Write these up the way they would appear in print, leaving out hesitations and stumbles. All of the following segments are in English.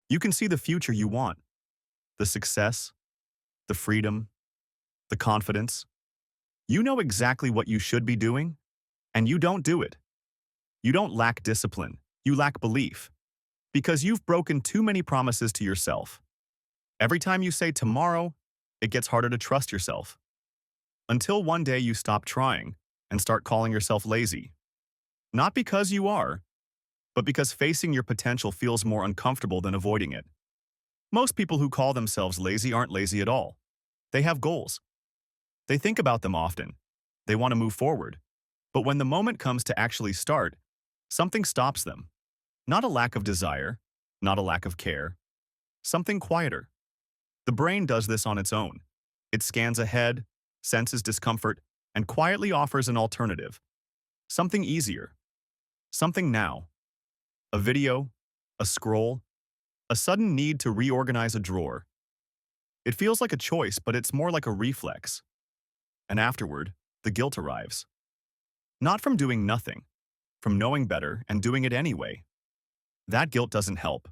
You can see the future you want, the success, the freedom, the confidence. You know exactly what you should be doing, and you don't do it. You don't lack discipline, you lack belief, because you've broken too many promises to yourself. Every time you say tomorrow, it gets harder to trust yourself. Until one day you stop trying and start calling yourself lazy. Not because you are, but because facing your potential feels more uncomfortable than avoiding it. Most people who call themselves lazy aren't lazy at all. They have goals. They think about them often. They want to move forward. But when the moment comes to actually start, something stops them. Not a lack of desire, not a lack of care. Something quieter. The brain does this on its own. It scans ahead, senses discomfort, and quietly offers an alternative. Something easier. Something now. A video, a scroll, a sudden need to reorganize a drawer. It feels like a choice, but it's more like a reflex. And afterward, the guilt arrives. Not from doing nothing, from knowing better and doing it anyway. That guilt doesn't help.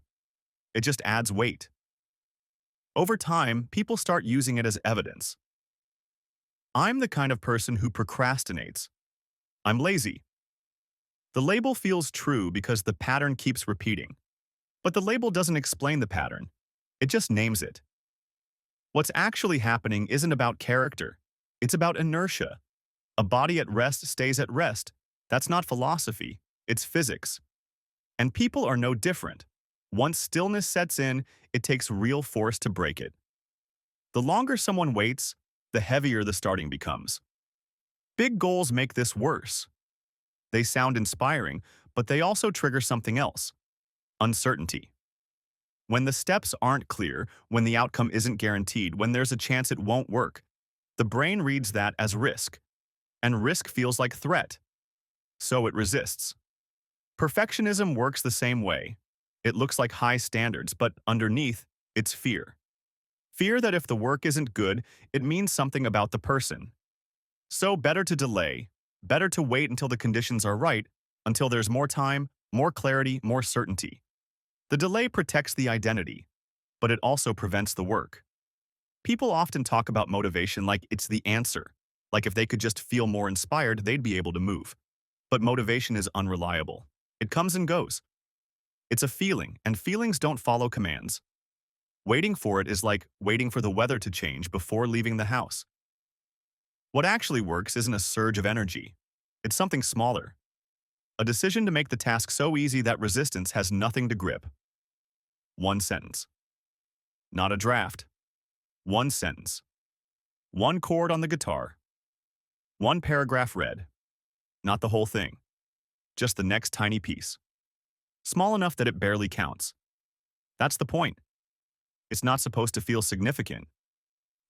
It just adds weight. Over time, people start using it as evidence. I'm the kind of person who procrastinates. I'm lazy. The label feels true because the pattern keeps repeating. But the label doesn't explain the pattern. It just names it. What's actually happening isn't about character. It's about inertia. A body at rest stays at rest. That's not philosophy. It's physics. And people are no different. Once stillness sets in, it takes real force to break it. The longer someone waits, the heavier the starting becomes. Big goals make this worse. They sound inspiring, but they also trigger something else: uncertainty. When the steps aren't clear, when the outcome isn't guaranteed, when there's a chance it won't work, the brain reads that as risk. And risk feels like threat. So it resists. Perfectionism works the same way. It looks like high standards, but underneath, it's fear. Fear that if the work isn't good, it means something about the person. So better to delay, better to wait until the conditions are right, until there's more time, more clarity, more certainty. The delay protects the identity, but it also prevents the work. People often talk about motivation like it's the answer, like if they could just feel more inspired, they'd be able to move. But motivation is unreliable. It comes and goes. It's a feeling, and feelings don't follow commands. Waiting for it is like waiting for the weather to change before leaving the house. What actually works isn't a surge of energy. It's something smaller. A decision to make the task so easy that resistance has nothing to grip. One sentence. Not a draft. One sentence. One chord on the guitar. One paragraph read. Not the whole thing. Just the next tiny piece. Small enough that it barely counts. That's the point. It's not supposed to feel significant.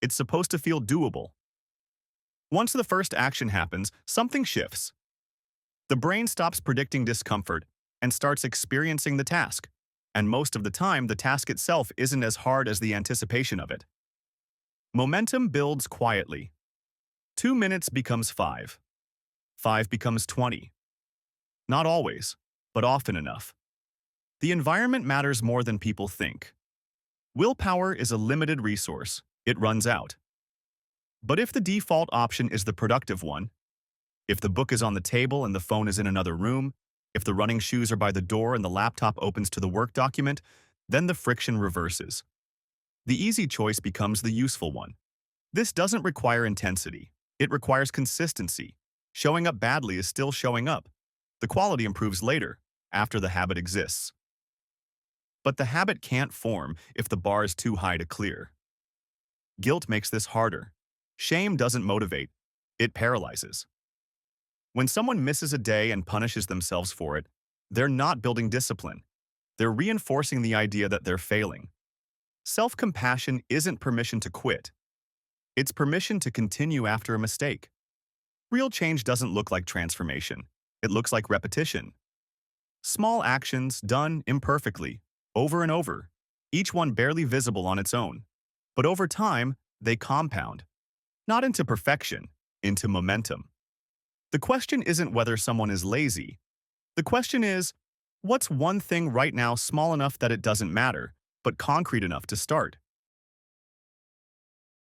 It's supposed to feel doable. Once the first action happens, something shifts. The brain stops predicting discomfort and starts experiencing the task. And most of the time, the task itself isn't as hard as the anticipation of it. Momentum builds quietly. 2 minutes becomes 5. 5 becomes 20. Not always, but often enough. The environment matters more than people think. Willpower is a limited resource. It runs out. But if the default option is the productive one, if the book is on the table and the phone is in another room, if the running shoes are by the door and the laptop opens to the work document, then the friction reverses. The easy choice becomes the useful one. This doesn't require intensity. It requires consistency. Showing up badly is still showing up. The quality improves later, after the habit exists. But the habit can't form if the bar is too high to clear. Guilt makes this harder. Shame doesn't motivate. It paralyzes. When someone misses a day and punishes themselves for it, they're not building discipline. They're reinforcing the idea that they're failing. Self-compassion isn't permission to quit. It's permission to continue after a mistake. Real change doesn't look like transformation. It looks like repetition. Small actions done imperfectly, over and over, each one barely visible on its own. But over time, they compound. Not into perfection, into momentum. The question isn't whether someone is lazy. The question is, what's one thing right now small enough that it doesn't matter, but concrete enough to start.